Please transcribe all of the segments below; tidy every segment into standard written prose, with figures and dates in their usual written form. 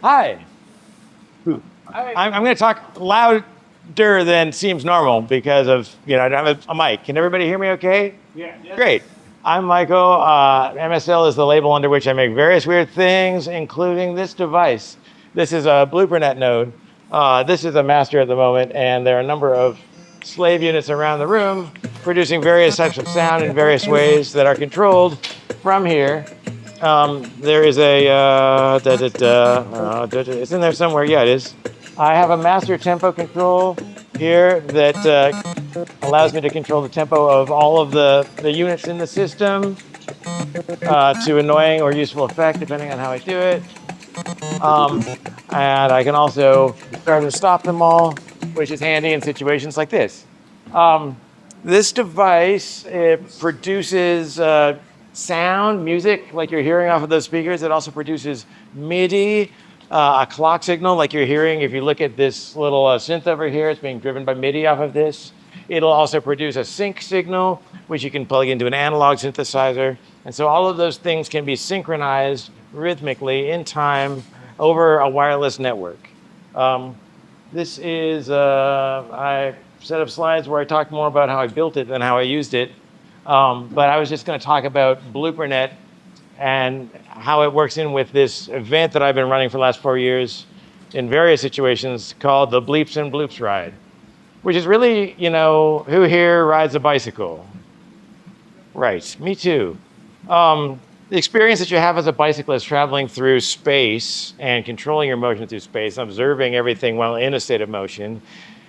Hi. I'm going to talk louder than seems normal because of, I don't have a mic. Can everybody hear me okay? Yeah. Great. I'm Mykle. MSL is the label under which I make various weird things, including this device. This is a Bloopernet node. This is a master at the moment, and there are a number of slave units around the room producing various types of sound in various ways that are controlled from here. There is a, it's in there somewhere. Yeah, it is. I have a master tempo control here that allows me to control the tempo of all of the units in the system to annoying or useful effect, depending on how I do it. And I can also start and stop them all, which is handy in situations like this. This device produces sound, music, like you're hearing off of those speakers. It also produces MIDI, a clock signal, like you're hearing. If you look at this little synth over here, it's being driven by MIDI off of this. It'll also produce a sync signal, which you can plug into an analog synthesizer. And so all of those things can be synchronized rhythmically in time over a wireless network. This is a set of slides where I talk more about how I built it than how I used it. But I was just going to talk about Bloopernet and how it works in with this event that I've been running for the last 4 years in various situations called the Bleeps and Bloops ride, which is really, who here rides a bicycle? Right, me too. The experience that you have as a bicyclist traveling through space and controlling your motion through space, observing everything while in a state of motion,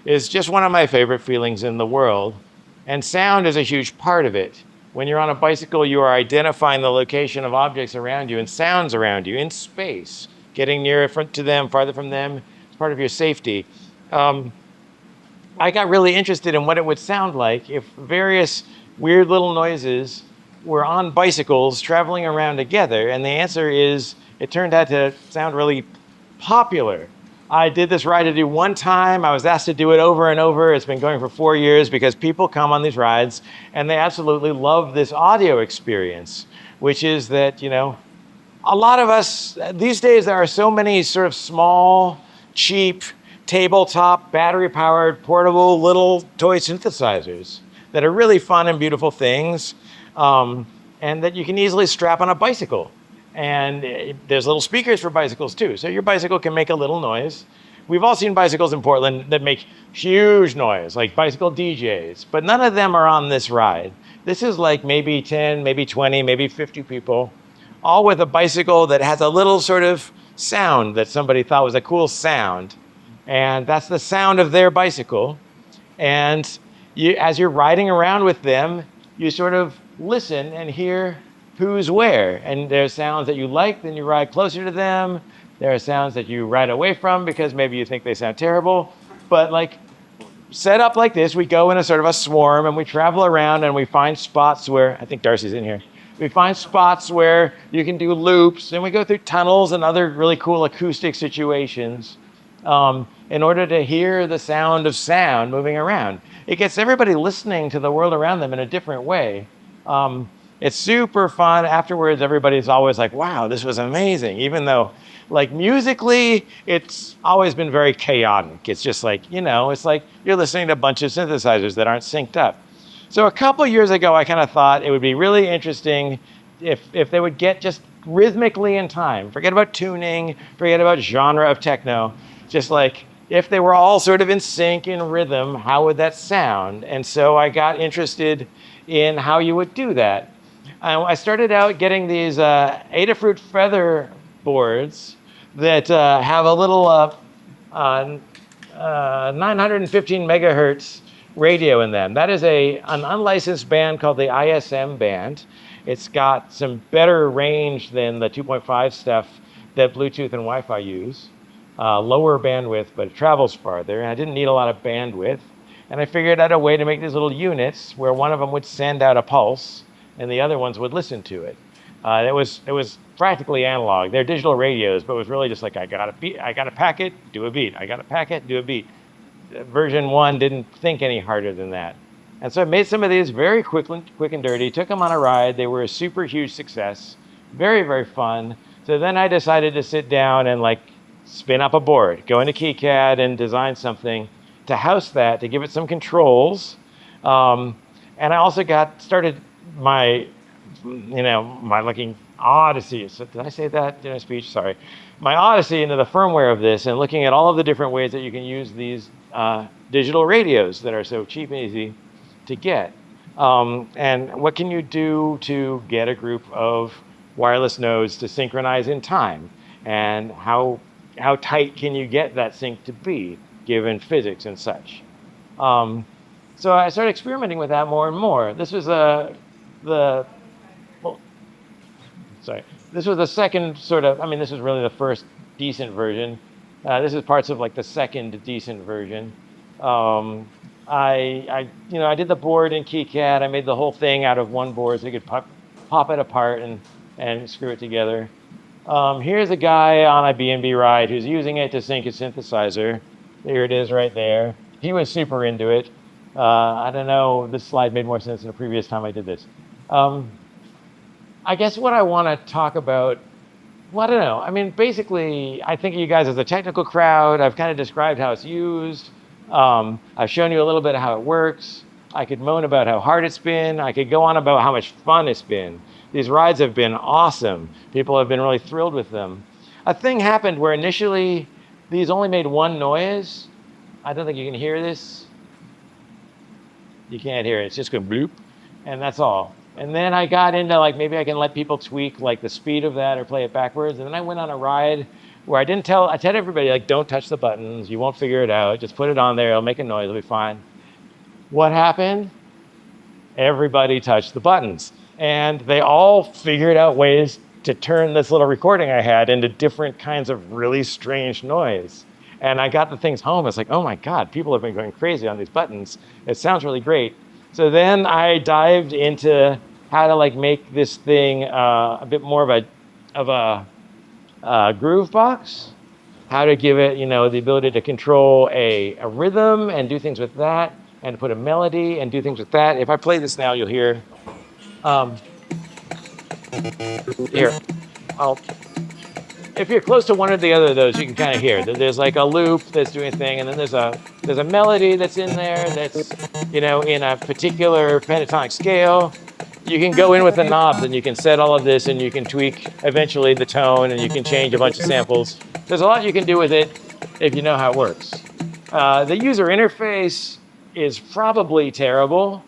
is just one of my favorite feelings in the world. And sound is a huge part of it. When you're on a bicycle, you are identifying the location of objects around you and sounds around you in space. Getting nearer to them, farther from them, is part of your safety. I got really interested in what it would sound like if various weird little noises were on bicycles traveling around together. And the answer is, it turned out to sound really popular. I did this ride to do one time. I was asked to do it over and over. It's been going for 4 years because people come on these rides and they absolutely love this audio experience, which is that, a lot of us, these days there are so many sort of small, cheap, tabletop, battery-powered, portable little toy synthesizers that are really fun and beautiful things, and that you can easily strap on a bicycle. And there's little speakers for bicycles too. So your bicycle can make a little noise. We've all seen bicycles in Portland that make huge noise, like bicycle DJs, but none of them are on this ride. This is like maybe 10, maybe 20, maybe 50 people, all with a bicycle that has a little sort of sound that somebody thought was a cool sound. And that's the sound of their bicycle. And as you're riding around with them, you sort of listen and hear who's where. And there's sounds that you like, then you ride closer to them. There are sounds that you ride away from because maybe you think they sound terrible. But set up like this, we go in a sort of a swarm and we travel around and we find spots where, I think Darcy's in here. We find spots where you can do loops, and we go through tunnels and other really cool acoustic situations in order to hear the sound of sound moving around. It gets everybody listening to the world around them in a different way. It's super fun. Afterwards, everybody's always like, wow, this was amazing. Even though, musically, it's always been very chaotic. It's just it's like you're listening to a bunch of synthesizers that aren't synced up. So a couple years ago, I kind of thought it would be really interesting if they would get just rhythmically in time. Forget about tuning, forget about genre of techno. Just if they were all sort of in sync, in rhythm, how would that sound? And so I got interested in how you would do that. I started out getting these Adafruit Feather boards that have a little 915 megahertz radio in them. That is an unlicensed band called the ISM band. It's got some better range than the 2.5 stuff that Bluetooth and Wi-Fi use. Lower bandwidth, but it travels farther. And I didn't need a lot of bandwidth. And I figured out a way to make these little units where one of them would send out a pulse and the other ones would listen to it. It was practically analog. They're digital radios, but it was really just I got a packet, do a beat. I got a packet, do a beat. Version 1 didn't think any harder than that. And so I made some of these very quick and dirty, took them on a ride. They were a super huge success, very, very fun. So then I decided to sit down and spin up a board, go into KiCad and design something to house that, to give it some controls. And I also got started my, my looking odyssey. So did I say that in a speech? Sorry. My odyssey into the firmware of this and looking at all of the different ways that you can use these digital radios that are so cheap and easy to get. And what can you do to get a group of wireless nodes to synchronize in time? And how tight can you get that sync to be, given physics and such? So I started experimenting with that more and more. This was the well, sorry. This was the second sort of. I mean, this was really the first decent version. This is parts of like the second decent version. I did the board in KiCad. I made the whole thing out of one board so you could pop it apart and screw it together. Here's a guy on a B&B ride who's using it to sync his synthesizer. There it is right there. He was super into it. I don't know, this slide made more sense than the previous time I did this. I guess what I want to talk about, well, I don't know. I mean, basically, I think of you guys as a technical crowd. I've kind of described how it's used. I've shown you a little bit of how it works. I could moan about how hard it's been. I could go on about how much fun it's been. These rides have been awesome. People have been really thrilled with them. A thing happened where initially these only made one noise. I don't think you can hear this. You can't hear it. It's just going bloop, and that's all. And then I got into like, maybe I can let people tweak like the speed of that or play it backwards. And then I went on a ride where I tell everybody, like, don't touch the buttons. You won't figure it out. Just put it on there. It'll make a noise. It'll be fine. What happened? Everybody touched the buttons. And they all figured out ways to turn this little recording I had into different kinds of really strange noise. And I got the things home. It's like, oh my God, people have been going crazy on these buttons. It sounds really great. So then I dived into how to like make this thing a bit more of a groove box, how to give it, the ability to control a rhythm and do things with that, and to put a melody and do things with that. If I play this now, you'll hear. Here, if you're close to one or the other of those, you can kind of hear that there's like a loop that's doing a thing, and then there's a melody that's in there that's in a particular pentatonic scale. You can go in with the knobs and you can set all of this, and you can tweak eventually the tone, and you can change a bunch of samples. There's a lot you can do with it if you know how it works. The user interface is probably terrible.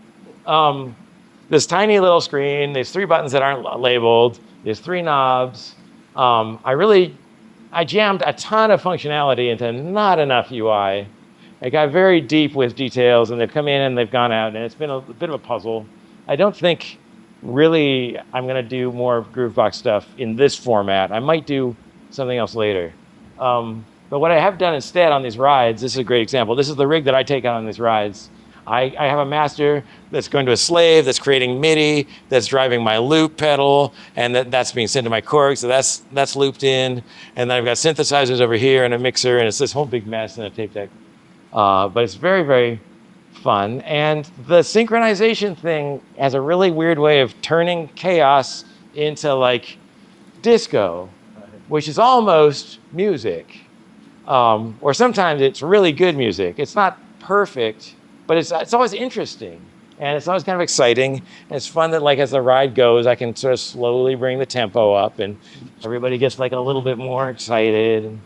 This tiny little screen, there's 3 buttons that aren't labeled, there's 3 knobs. I jammed a ton of functionality into not enough UI. I got very deep with details, and they've come in and they've gone out, and it's been a bit of a puzzle. I don't think really I'm going to do more Groovebox stuff in this format. I might do something else later. But what I have done instead on these rides, this is a great example. This is the rig that I take out on these rides. I have a master that's going to a slave that's creating MIDI, that's driving my loop pedal, and that's being sent to my Korg, so that's looped in. And then I've got synthesizers over here and a mixer, and it's this whole big mess and a tape deck. But it's very, very fun. And the synchronization thing has a really weird way of turning chaos into like disco, which is almost music. Or sometimes it's really good music. It's not perfect, but it's always interesting, and it's always kind of exciting. And it's fun that like as the ride goes, I can sort of slowly bring the tempo up, and everybody gets like a little bit more excited.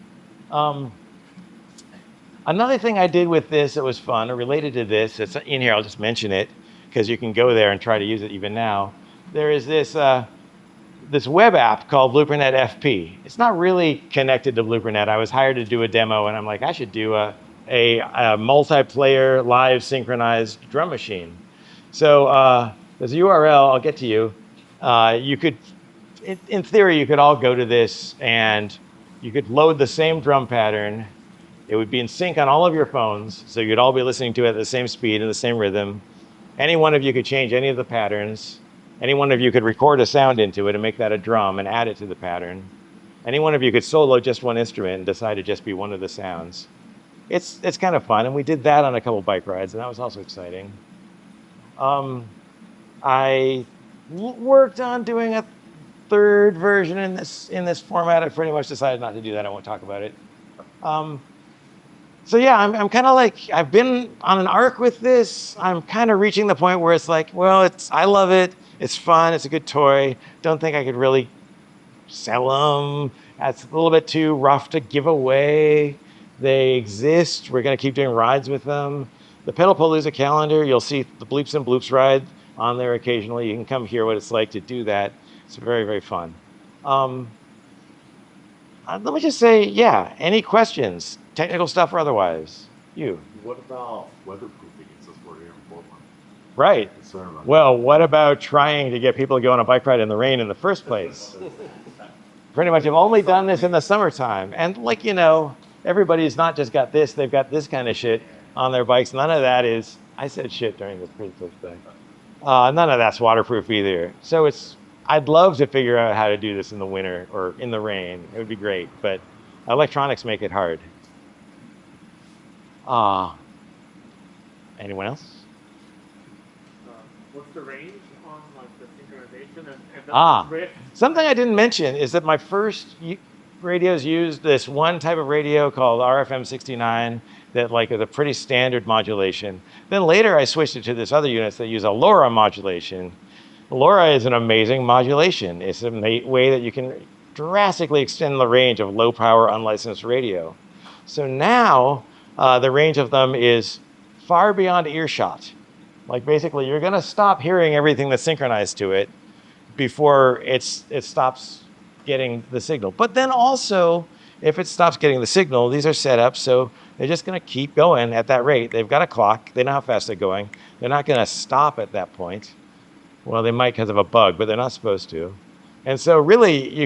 Another thing I did with this that was fun, or related to this, it's in here, I'll just mention it, because you can go there and try to use it even now. There is this web app called Bloopernet FP. It's not really connected to Bloopernet. I was hired to do a demo, and I'm like, I should do a multiplayer live synchronized drum machine. So there's a URL, I'll get to you. You could, in theory, you could all go to this and you could load the same drum pattern. It would be in sync on all of your phones, so you'd all be listening to it at the same speed and the same rhythm. Any one of you could change any of the patterns. Any one of you could record a sound into it and make that a drum and add it to the pattern. Any one of you could solo just one instrument and decide to just be one of the sounds. It's kind of fun, and we did that on a couple bike rides, and that was also exciting. I worked on doing a 3rd version in this format. I pretty much decided not to do that. I won't talk about it. So yeah, I'm kind of like, I've been on an arc with this. I'm kind of reaching the point where it's like, well, I love it. It's fun. It's a good toy. Don't think I could really sell them. That's a little bit too rough to give away. They exist. We're going to keep doing rides with them. The Pedalpalooza calendar, you'll see the Bleeps and Bloops ride on there occasionally. You can come hear what it's like to do that. It's very, very fun. Let me just say, yeah, any questions, technical stuff or otherwise? You. What about weatherproofing since we're here in Portland? Right. Well, what about trying to get people to go on a bike ride in the rain in the first place? Pretty much, I've only done this in the summertime. And like, everybody's not just got this, they've got this kind of shit on their bikes. None of that is, I said shit during this previous thing. None of that's waterproof either. So I'd love to figure out how to do this in the winter or in the rain. It would be great, but electronics make it hard. Anyone else? What's the range on like the synchronization and the drift? Something I didn't mention is that my first radios used this one type of radio called RFM69 that like is a pretty standard modulation. Then later I switched it to this other units that use a LoRa modulation. LoRa is an amazing modulation. It's a way that you can drastically extend the range of low power unlicensed radio. So now the range of them is far beyond earshot. Like basically you're gonna stop hearing everything that's synchronized to it before it stops getting the signal. But then also, if it stops getting the signal, these are set up so they're just gonna keep going at that rate. They've got a clock, they know how fast they're going. They're not gonna stop at that point. Well, they might because of a bug, but they're not supposed to. And so really,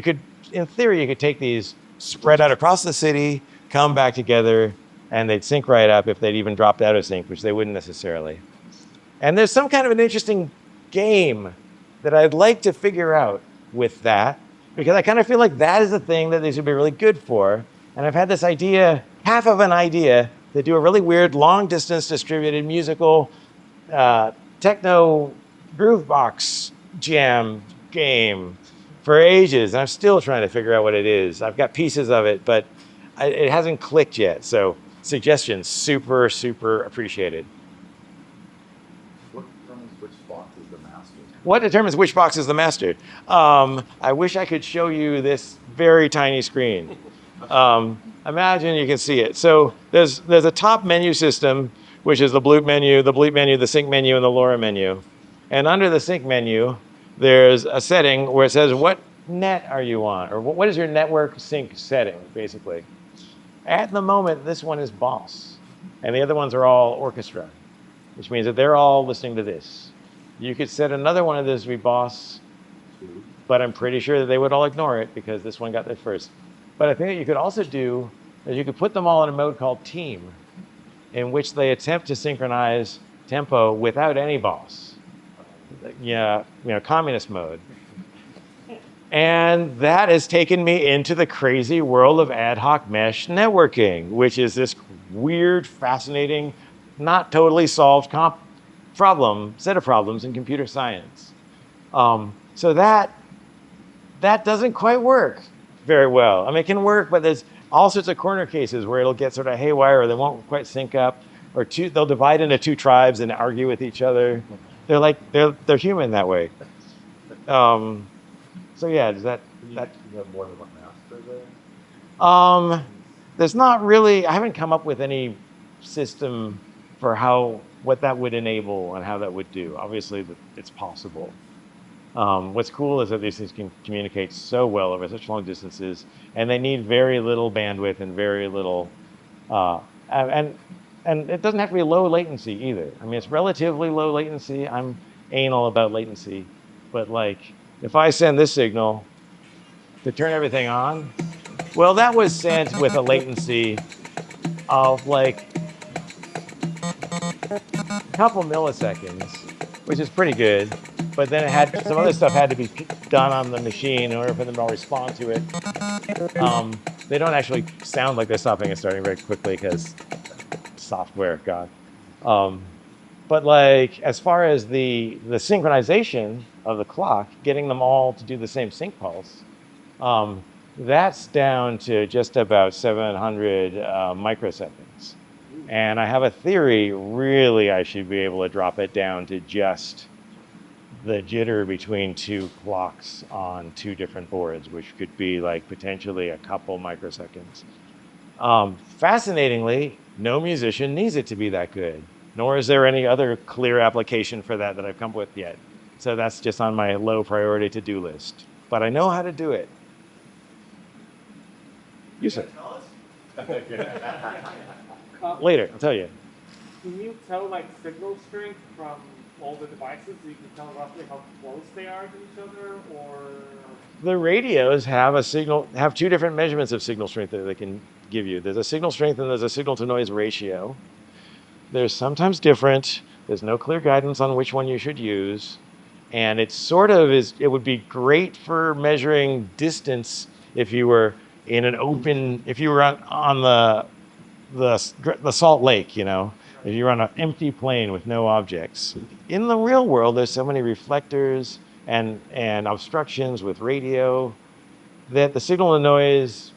in theory, you could take these, spread out across the city, come back together, and they'd sync right up if they'd even dropped out of sync, which they wouldn't necessarily. And there's some kind of an interesting game that I'd like to figure out with that, because I kind of feel like that is the thing that these would be really good for. And I've had this idea, half of an idea, to do a really weird long-distance distributed musical techno groovebox jam game for ages, and I'm still trying to figure out what it is. I've got pieces of it, but it hasn't clicked yet. So suggestions, super, super appreciated. What determines which box is the master? What determines which box is the master? I wish I could show you this very tiny screen. Imagine you can see it. So there's a top menu system, which is the Bloop menu, the Bleep menu, the Sync menu, and the LoRa menu. And under the Sync menu, there's a setting where it says, what net are you on? Or what is your network sync setting, basically? At the moment, this one is boss. And the other ones are all orchestra, which means that they're all listening to this. You could set another one of those to be boss, but I'm pretty sure that they would all ignore it because this one got there first. But I think that you could also do is you could put them all in a mode called team, in which they attempt to synchronize tempo without any boss. Yeah, communist mode. And that has taken me into the crazy world of ad hoc mesh networking, which is this weird, fascinating, not totally solved set of problems in computer science. So that doesn't quite work very well. I mean, it can work, but there's all sorts of corner cases where it'll get sort of haywire, or they won't quite sync up, or they'll divide into two tribes and argue with each other. They're human that way. So yeah, does that you have more than one master there? There's not really. I haven't come up with any system for what that would enable and how that would do. Obviously, it's possible. What's cool is that these things can communicate so well over such long distances, and they need very little bandwidth and very little, and it doesn't have to be low latency either. I mean, it's relatively low latency. I'm anal about latency, but like if I send this signal to turn everything on, well, that was sent with a latency of like a couple milliseconds, which is pretty good. But then some other stuff had to be done on the machine in order for them to all respond to it. They don't actually sound like they're stopping and starting very quickly because software, God. But like as far as the synchronization of the clock, getting them all to do the same sync pulse, That's down to just about 700 microseconds. And I have a theory, really, I should be able to drop it down to just the jitter between two clocks on two different boards, which could be like potentially a couple microseconds. Fascinatingly, no musician needs it to be that good, nor is there any other clear application for that I've come up with yet. So that's just on my low priority to-do list. But I know how to do it. Use it. Later, I'll tell you. Can you tell like signal strength from all the devices? So you can tell roughly how close they are to each other, or The radios have two different measurements of signal strength that they can give you. There's a signal strength and there's a signal to noise ratio. They're sometimes different. There's no clear guidance on which one you should use. And it would be great for measuring distance if you were in an open, if you were on the Salt Lake, if you're on an empty plane with no objects. In the real world, there's so many reflectors and obstructions with radio that the signal to noise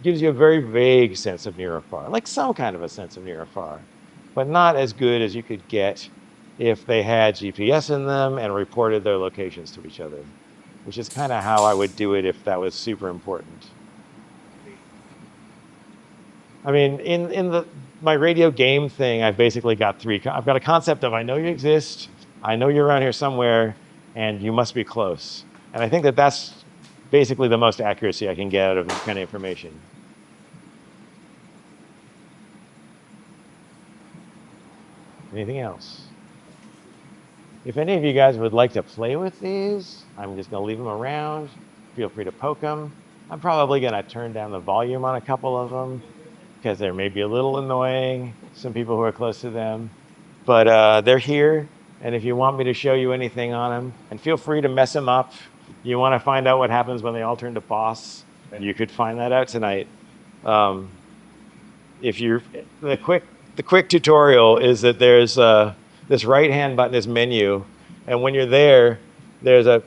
gives you a very vague sense of near or far, like some kind of a sense of near or far, but not as good as you could get if they had GPS in them and reported their locations to each other, which is kind of how I would do it if that was super important. I mean, in my radio game thing, I've basically got I've got a concept of I know you exist, I know you're around here somewhere, and you must be close. And I think that that's basically the most accuracy I can get out of this kind of information. Anything else? If any of you guys would like to play with these, I'm just going to leave them around. Feel free to poke them. I'm probably going to turn down the volume on a couple of them because they may be a little annoying, some people who are close to them. But they're here, and if you want me to show you anything on them, and feel free to mess them up. You want to find out what happens when they all turn to boss, and you could find that out tonight. The quick tutorial is that there's this right-hand button, this menu, and when you're there, there's a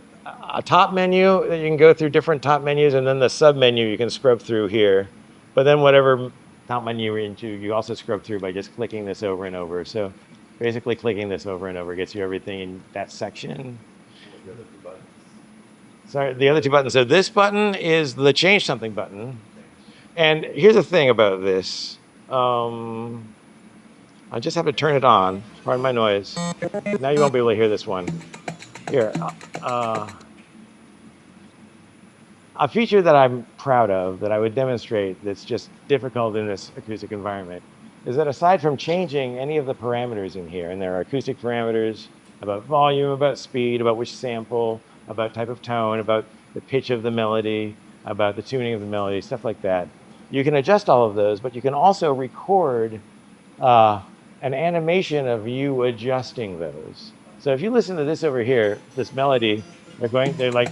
top menu that you can go through different top menus, and then the sub-menu you can scrub through here. But then whatever top menu you're into, you also scrub through by just clicking this over and over. So basically clicking this over and over gets you everything in that section. The other two buttons. Sorry, the other two buttons. So this button is the change something button. And here's the thing about this. I just have to turn it on. Pardon my noise. Now you won't be able to hear this one. Here. A feature that I'm proud of, that I would demonstrate, that's just difficult in this acoustic environment, is that aside from changing any of the parameters in here, and there are acoustic parameters about volume, about speed, about which sample, about type of tone, about the pitch of the melody, about the tuning of the melody, stuff like that. You can adjust all of those, but you can also record an animation of you adjusting those. So if you listen to this over here, this melody, they're like,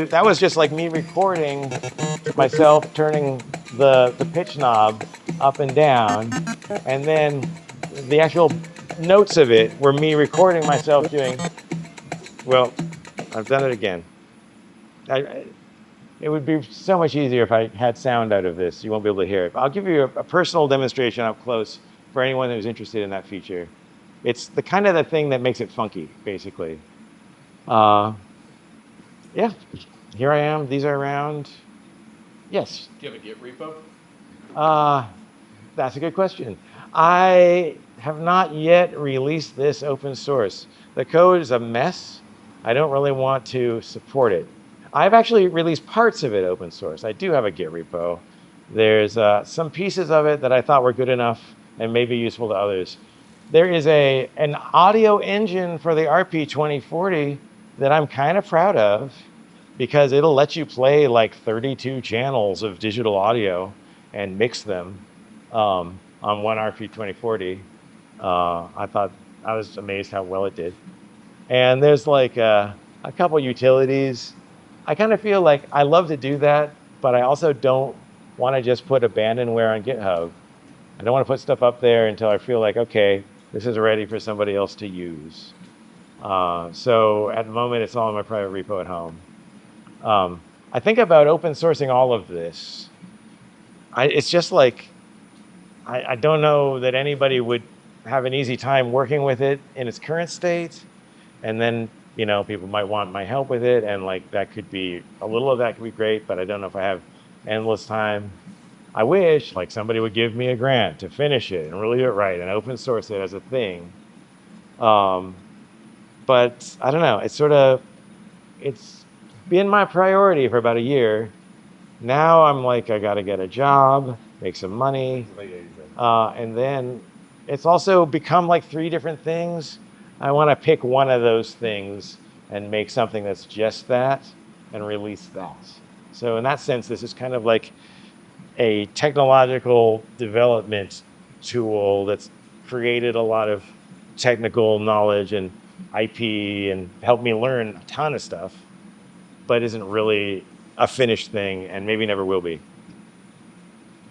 that was just like me recording myself turning the pitch knob up and down, and then the actual notes of it were me recording myself doing, well, I've done it again. It would be so much easier if I had sound out of this. You won't be able to hear it. But I'll give you a personal demonstration up close for anyone who's interested in that feature. It's the kind of the thing that makes it funky, basically. Yeah, here I am. These are around. Yes? Do you have a Git repo? That's a good question. I have not yet released this open source. The code is a mess. I don't really want to support it. I've actually released parts of it open source. I do have a Git repo. There's some pieces of it that I thought were good enough and may be useful to others. There is an audio engine for the RP2040 that I'm kind of proud of because it'll let you play like 32 channels of digital audio and mix them on one RP2040. I was amazed how well it did. And there's like a couple utilities. I kind of feel like I love to do that, but I also don't want to just put abandonware on GitHub. I don't want to put stuff up there until I feel like, okay, this is ready for somebody else to use. So at the moment, it's all in my private repo at home. I think about open sourcing all of this. It's just like, I don't know that anybody would have an easy time working with it in its current state. And then, people might want my help with it. And like, that could be, a little of that could be great, but I don't know if I have endless time. I wish like somebody would give me a grant to finish it and really do it right and open source it as a thing. But I don't know, it's been my priority for about a year. Now I'm like, I got to get a job, make some money. And then it's also become like 3 different things. I want to pick one of those things and make something that's just that and release that. So in that sense, this is kind of like a technological development tool that's created a lot of technical knowledge and IP and helped me learn a ton of stuff, but isn't really a finished thing and maybe never will be.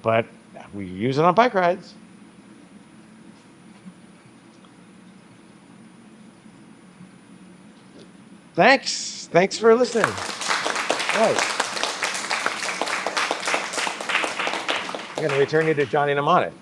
But we use it on bike rides. Thanks for listening. Right. I'm going to return you to Johnny Mnemonics.